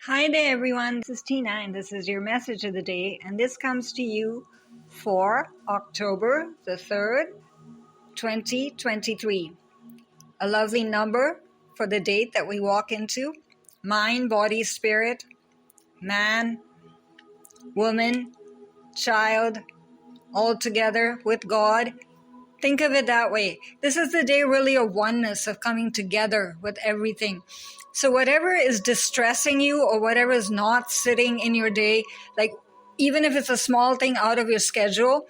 Hi there everyone, this is Tina and this is your message of the day, and this comes to you for October the 3rd, 2023. A lovely number for the date that we walk into. Mind, body, spirit, man, woman, child, all together with God. Think of it that way. This is the day really of oneness, of coming together with everything. So whatever is distressing you or whatever is not sitting in your day, like even if it's a small thing out of your schedule,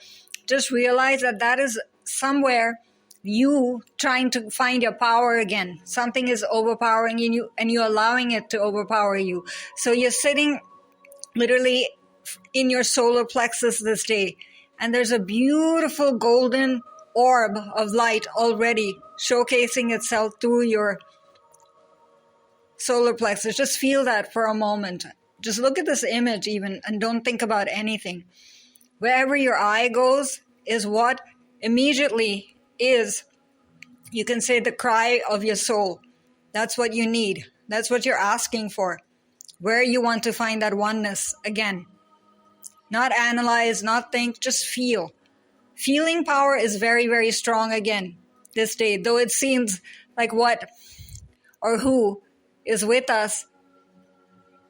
just realize that that is somewhere you trying to find your power again. Something is overpowering you and you're allowing it to overpower you. So you're sitting literally in your solar plexus this day, and there's a beautiful golden orb of light already showcasing itself through your solar plexus. Just feel that for a moment. Just look at this image even and don't think about anything. Wherever your eye goes is what immediately is, you can say, the cry of your soul. That's what you need. That's what you're asking for. Where you want to find that oneness again. Not analyze, not think, just feel. Feeling power is very, very strong again this day, though it seems like what or who is with us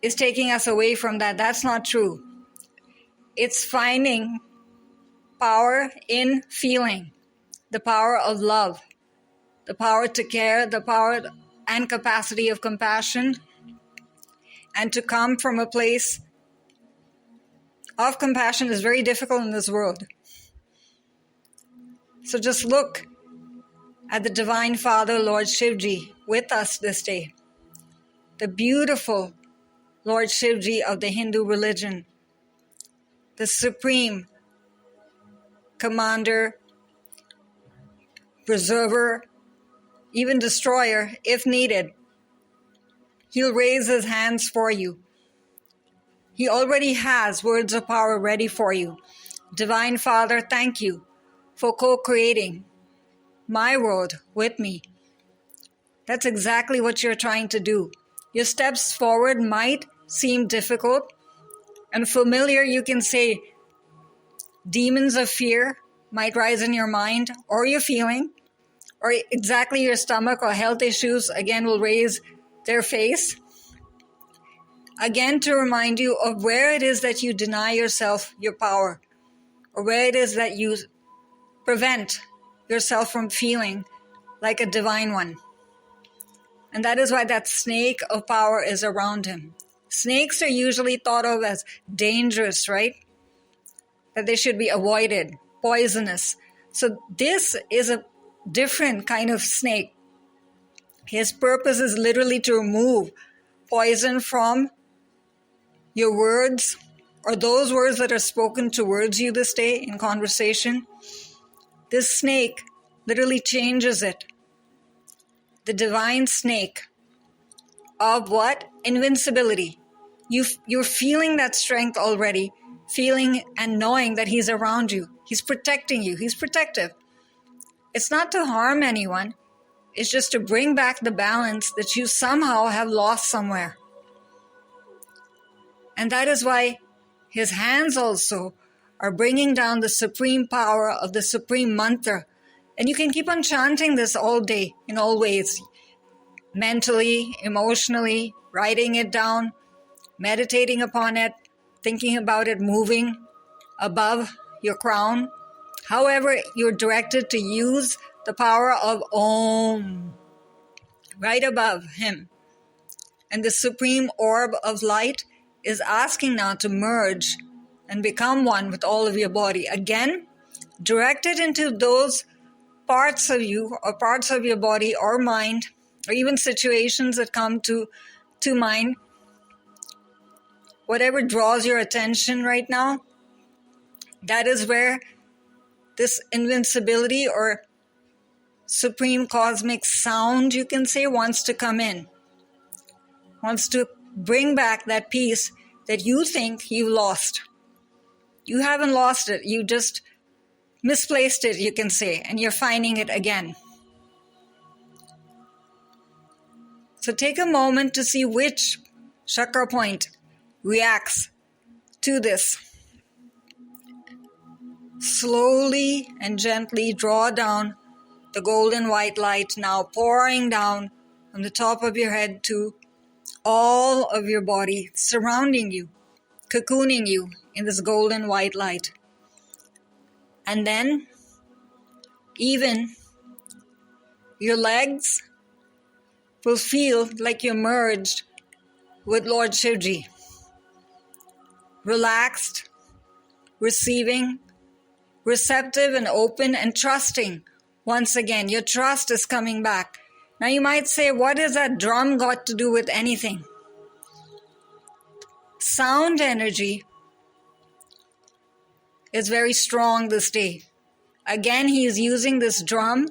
is taking us away from that. That's not true. It's finding power in feeling, the power of love, the power to care, the power and capacity of compassion, and to come from a place of compassion is very difficult in this world. So just look at the Divine Father, Lord Shivji, with us this day. The beautiful Lord Shivji of the Hindu religion. The supreme commander, preserver, even destroyer, if needed. He'll raise his hands for you. He already has words of power ready for you. Divine Father, thank you for co-creating my world with me. That's exactly what you're trying to do. Your steps forward might seem difficult and familiar. You can say demons of fear might rise in your mind or your feeling, or exactly your stomach or health issues again will raise their face. Again, to remind you of where it is that you deny yourself your power, or where it is that you prevent yourself from feeling like a divine one. And that is why that snake of power is around him. Snakes are usually thought of as dangerous, right? That they should be avoided, poisonous. So this is a different kind of snake. His purpose is literally to remove poison from your words, or those words that are spoken towards you this day in conversation. This snake literally changes it. The divine snake of what? Invincibility. You're feeling that strength already, feeling and knowing that he's around you. He's protecting you. He's protective. It's not to harm anyone. It's just to bring back the balance that you somehow have lost somewhere. And that is why his hands also are bringing down the supreme power of the supreme mantra. And you can keep on chanting this all day in all ways. Mentally, emotionally, writing it down, meditating upon it, thinking about it moving above your crown. However, you're directed to use the power of Om right above him. And the supreme orb of light is asking now to merge and become one with all of your body. Again, directed into those parts of you or parts of your body or mind, or even situations that come to mind. Whatever draws your attention right now, that is where this invincibility or supreme cosmic sound, you can say, wants to come in. Wants to bring back that peace that you think you lost. You haven't lost it. You just misplaced it, you can say, and you're finding it again. So take a moment to see which chakra point reacts to this. Slowly and gently draw down the golden white light, now pouring down from the top of your head to all of your body, surrounding you, cocooning you in this golden white light. And then even your legs will feel like you're merged with Lord Shivji. Relaxed, receiving, receptive and open and trusting. Once again, your trust is coming back. Now you might say, what has that drum got to do with anything? Sound energy is very strong this day. Again, he is using this drum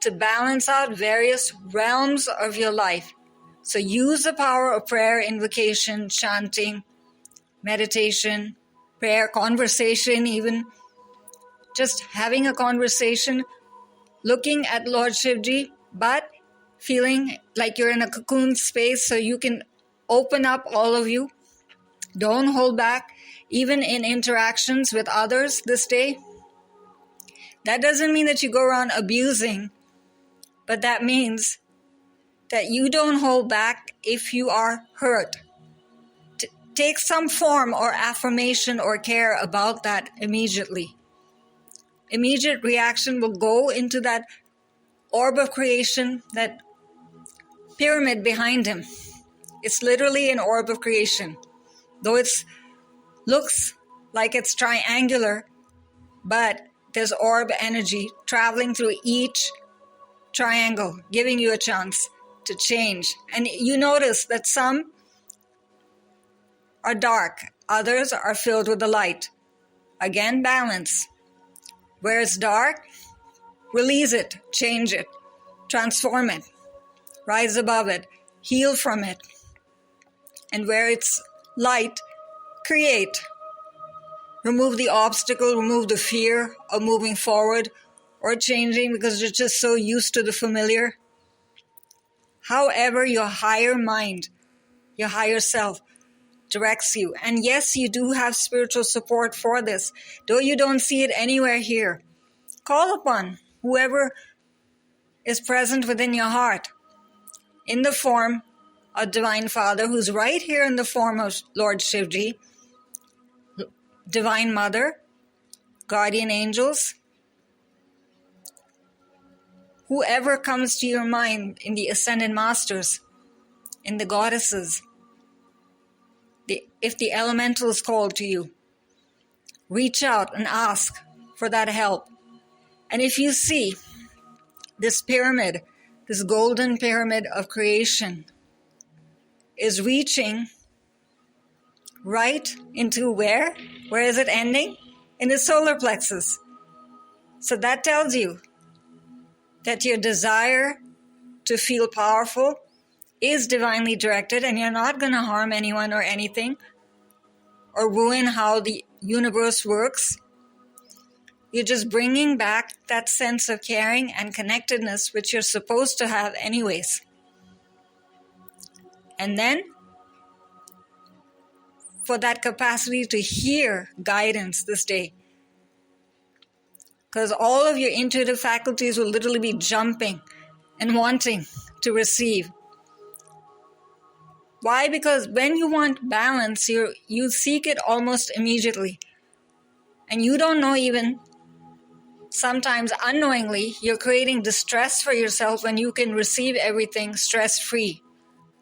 to balance out various realms of your life. So use the power of prayer, invocation, chanting, meditation, prayer, conversation even. Just having a conversation, looking at Lord Shivji, but feeling like you're in a cocoon space so you can open up all of you. Don't hold back, even in interactions with others this day. That doesn't mean that you go around abusing, but that means that you don't hold back if you are hurt. Take some form or affirmation or care about that immediately. Immediate reaction will go into that orb of creation, that pyramid behind him. It's literally an orb of creation. Though it looks like it's triangular, but there's orb energy traveling through each triangle, giving you a chance to change. And you notice that some are dark, others are filled with the light. Again, balance. Where it's dark, release it, change it, transform it, rise above it, heal from it. And where it's light, create. Remove the obstacle, remove the fear of moving forward or changing because you're just so used to the familiar. However, your higher mind, your higher self directs you. And yes, you do have spiritual support for this, though you don't see it anywhere here. Call upon whoever is present within your heart in the form of Divine Father, who's right here in the form of Lord Shivji, Divine Mother, guardian angels, whoever comes to your mind in the Ascended Masters, in the goddesses, if the elemental is called to you, reach out and ask for that help. And if you see this pyramid, this golden pyramid of creation is reaching right into where? Where is it ending? In the solar plexus. So that tells you that your desire to feel powerful is divinely directed and you're not going to harm anyone or anything or ruin how the universe works. You're just bringing back that sense of caring and connectedness which you're supposed to have anyways. And then, for that capacity to hear guidance this day. Because all of your intuitive faculties will literally be jumping and wanting to receive. Why? Because when you want balance, you seek it almost immediately. And you don't know even, sometimes unknowingly, you're creating distress for yourself when you can receive everything stress-free.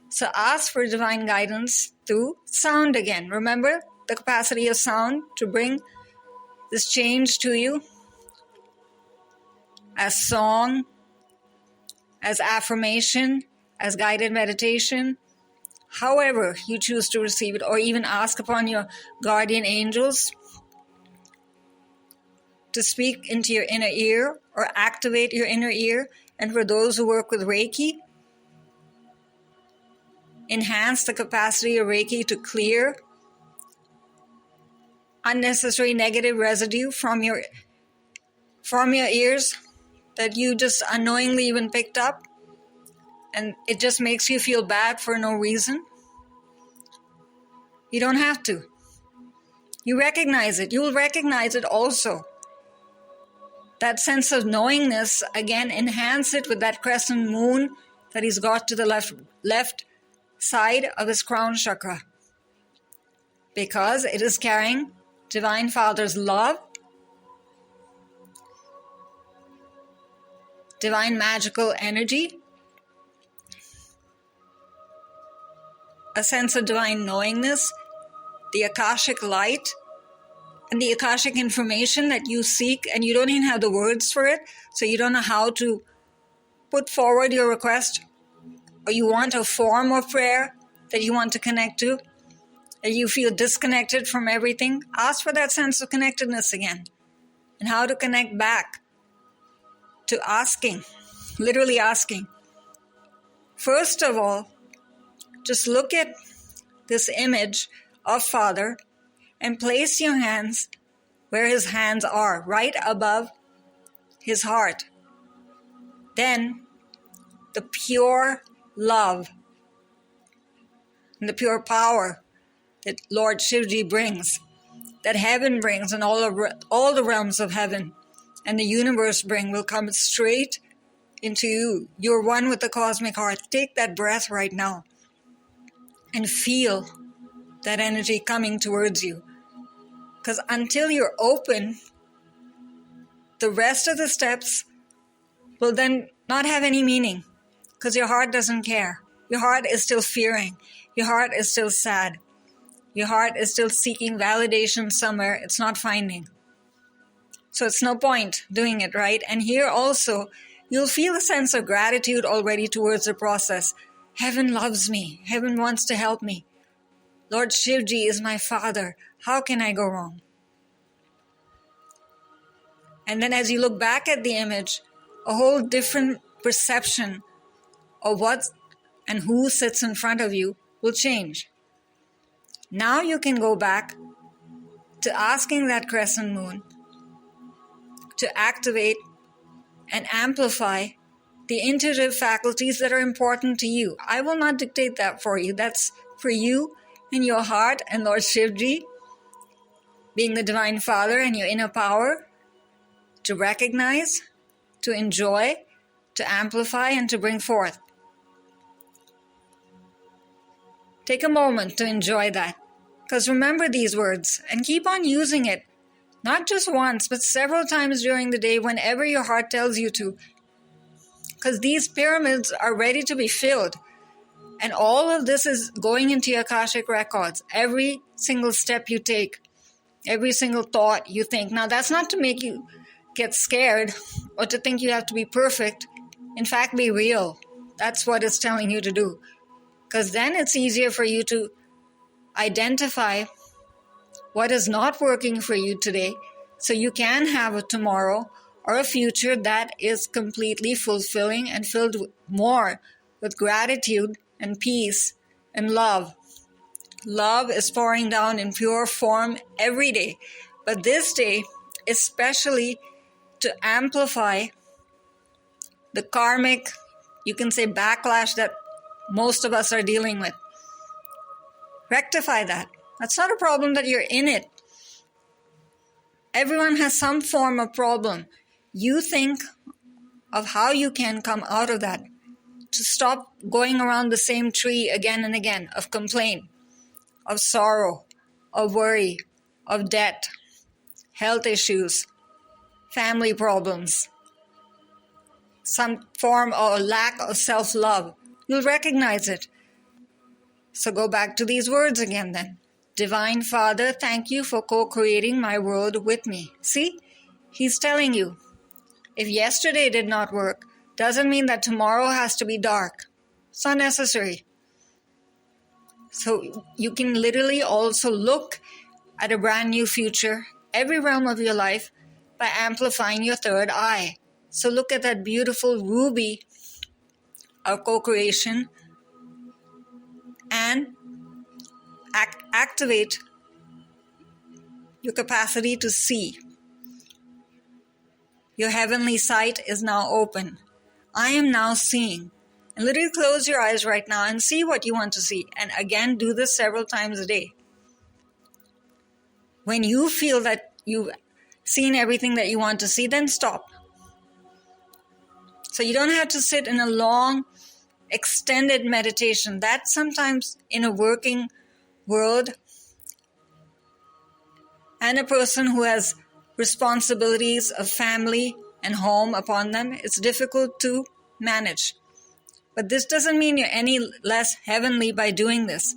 So ask for divine guidance through sound again. Remember the capacity of sound to bring this change to you as song, as affirmation, as guided meditation, however you choose to receive it, or even ask upon your guardian angels to speak into your inner ear or activate your inner ear. And for those who work with Reiki, enhance the capacity of Reiki to clear unnecessary negative residue from your ears that you just unknowingly even picked up, and it just makes you feel bad for no reason. You don't have to. You recognize it. You will recognize it also. That sense of knowingness, again, enhance it with that crescent moon that he's got to the left side of his crown chakra. Because it is carrying Divine Father's love, divine magical energy, a sense of divine knowingness, the Akashic light, and the Akashic information that you seek, and you don't even have the words for it, so you don't know how to put forward your request, or you want a form of prayer that you want to connect to, and you feel disconnected from everything. Ask for that sense of connectedness again, and how to connect back to asking, literally asking. First of all, just look at this image of Father and place your hands where his hands are, right above his heart. Then the pure love and the pure power that Lord Shivji brings, that heaven brings, and all the realms of heaven and the universe bring, will come straight into you. You're one with the cosmic heart. Take that breath right now and feel that energy coming towards you. Because until you're open, the rest of the steps will then not have any meaning, because your heart doesn't care. Your heart is still fearing. Your heart is still sad. Your heart is still seeking validation somewhere it's not finding. So it's no point doing it, right? And here also, you'll feel a sense of gratitude already towards the process. Heaven loves me. Heaven wants to help me. Lord Shivji is my Father. How can I go wrong? And then as you look back at the image, a whole different perception of what and who sits in front of you will change. Now you can go back to asking that crescent moon to activate and amplify the intuitive faculties that are important to you. I will not dictate that for you. That's for you and your heart and Lord Shivji, being the Divine Father and your inner power, to recognize, to enjoy, to amplify, and to bring forth. Take a moment to enjoy that. Because remember these words and keep on using it. Not just once, but several times during the day, whenever your heart tells you to. Because these pyramids are ready to be filled. And all of this is going into your Akashic records. Every single step you take, every single thought you think. Now, that's not to make you get scared or to think you have to be perfect. In fact, be real. That's what it's telling you to do. Because then it's easier for you to identify what is not working for you today, so you can have a tomorrow or a future that is completely fulfilling and filled more with gratitude and peace and love. Love is pouring down in pure form every day, but this day especially to amplify the karmic, you can say, backlash that most of us are dealing with. Rectify that. That's not a problem that you're in it. Everyone has some form of problem. You think of how you can come out of that, to stop going around the same tree again and again of complaint, of sorrow, of worry, of debt, health issues, family problems, some form of lack of self-love. You'll recognize it. So go back to these words again then. Divine Father, thank you for co-creating my world with me. See, he's telling you, if yesterday did not work, doesn't mean that tomorrow has to be dark. It's not necessary. So you can literally also look at a brand new future, every realm of your life, by amplifying your third eye. So look at that beautiful ruby of co-creation and activate your capacity to see. Your heavenly sight is now open. I am now seeing. And literally close your eyes right now and see what you want to see. And again, do this several times a day. When you feel that you've seen everything that you want to see, then stop. So you don't have to sit in a long, extended meditation. That sometimes in a working world and a person who has responsibilities of family and home upon them, it's difficult to manage. But this doesn't mean you're any less heavenly by doing this.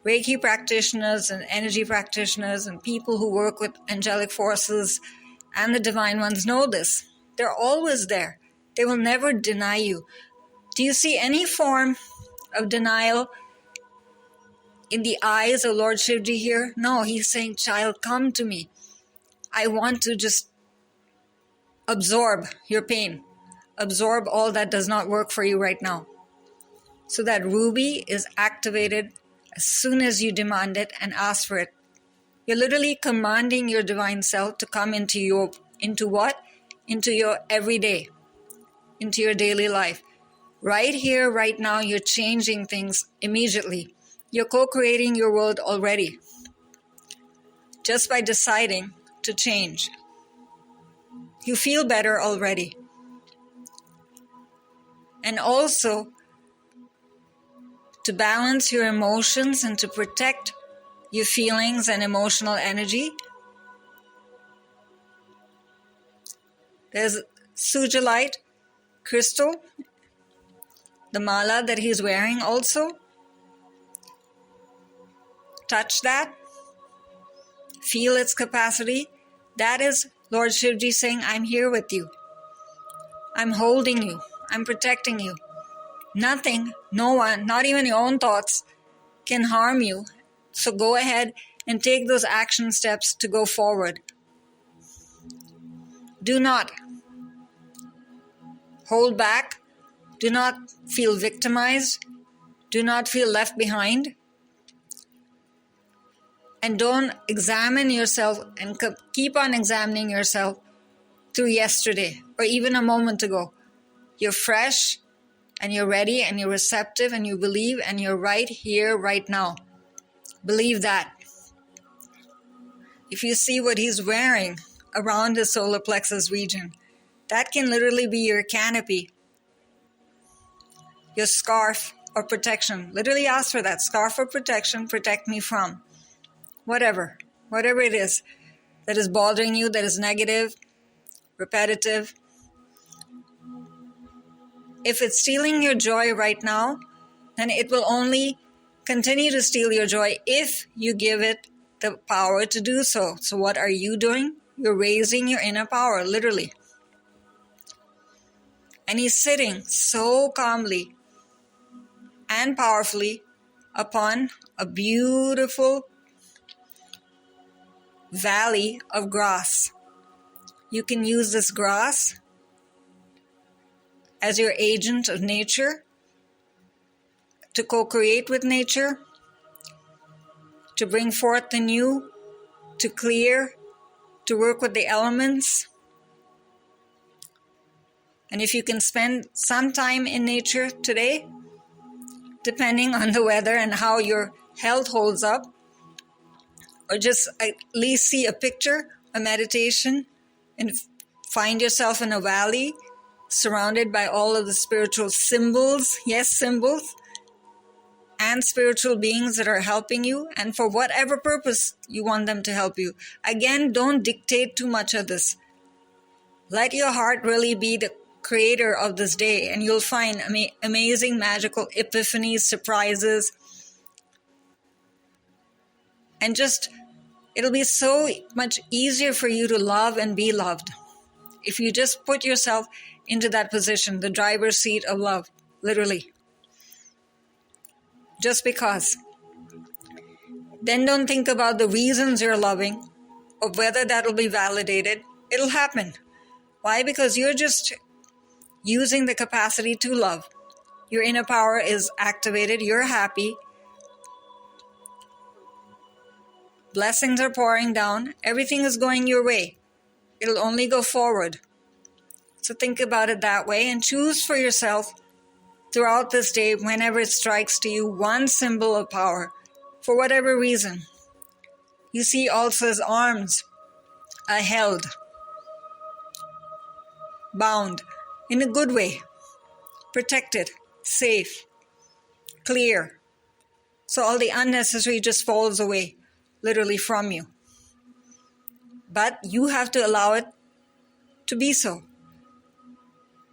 Reiki practitioners and energy practitioners and people who work with angelic forces and the divine ones know this. They're always there. They will never deny you. Do you see any form of denial in the eyes of Lord Shivji here? No, he's saying, child, come to me. I want to just absorb your pain. Absorb all that does not work for you right now. So that ruby is activated as soon as you demand it and ask for it. You're literally commanding your divine self to come into what? Into your everyday, into your daily life. Right here, right now, you're changing things immediately. You're co-creating your world already. Just by deciding to change. You feel better already. And also, to balance your emotions and to protect your feelings and emotional energy, there's sujolite crystal, the mala that he's wearing also. Touch that. Feel its capacity. That is Lord Shivji saying, I'm here with you. I'm holding you. I'm protecting you. Nothing, no one, not even your own thoughts can harm you. So go ahead and take those action steps to go forward. Do not hold back. Do not feel victimized. Do not feel left behind. And don't examine yourself and keep on examining yourself through yesterday or even a moment ago. You're fresh and you're ready and you're receptive and you believe and you're right here, right now. Believe that. If you see what he's wearing around his solar plexus region, that can literally be your canopy, your scarf of protection. Literally ask for that scarf of protection, protect me from whatever it is that is bothering you, that is negative, repetitive. If it's stealing your joy right now, then it will only continue to steal your joy if you give it the power to do so. So what are you doing? You're raising your inner power, literally. And he's sitting so calmly and powerfully upon a beautiful valley of grass. You can use this grass as your agent of nature, to co-create with nature, to bring forth the new, to clear, to work with the elements. And if you can spend some time in nature today, depending on the weather and how your health holds up, or just at least see a picture, a meditation, and find yourself in a valley surrounded by all of the spiritual symbols, yes, symbols, and spiritual beings that are helping you, and for whatever purpose you want them to help you. Again, don't dictate too much of this. Let your heart really be the creator of this day, and you'll find amazing, magical epiphanies, surprises, and just, it'll be so much easier for you to love and be loved. If you just put yourself into that position, the driver's seat of love, literally. Just because. Then don't think about the reasons you're loving or whether that'll be validated. It'll happen. Why? Because you're just using the capacity to love. Your inner power is activated. You're happy. Blessings are pouring down. Everything is going your way. It'll only go forward. So think about it that way and choose for yourself throughout this day, whenever it strikes to you, one symbol of power, for whatever reason. You see also his arms are held, bound, in a good way, protected, safe, clear. So all the unnecessary just falls away, literally from you. But you have to allow it to be so.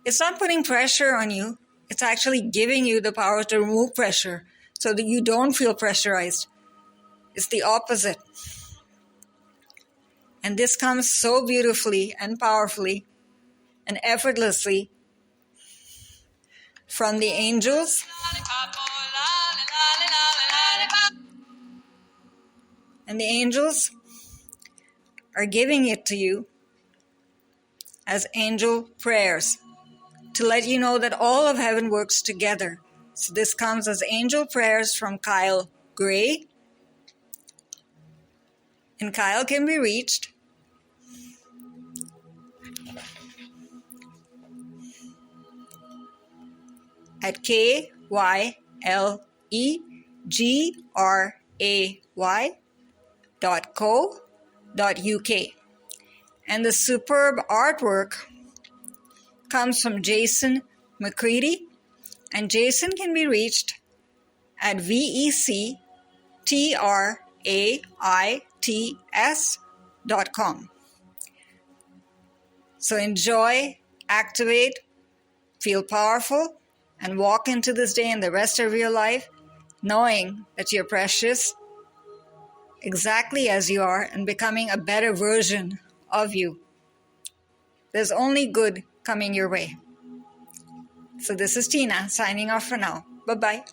It's not putting pressure on you. It's actually giving you the power to remove pressure so that you don't feel pressurized. It's the opposite. And this comes so beautifully and powerfully and effortlessly from the angels and the angels are giving it to you as angel prayers to let you know that all of heaven works together. So this comes as angel prayers from Kyle Gray. And Kyle can be reached at kylegray.co.uk. And the superb artwork comes from JASON MCREADIE, and Jason can be reached at vectraits.com. So enjoy, activate, feel powerful, and walk into this day and the rest of your life knowing that you're precious exactly as you are and becoming a better version of you. There's only good coming your way. So this is Tina signing off for now. Bye-bye.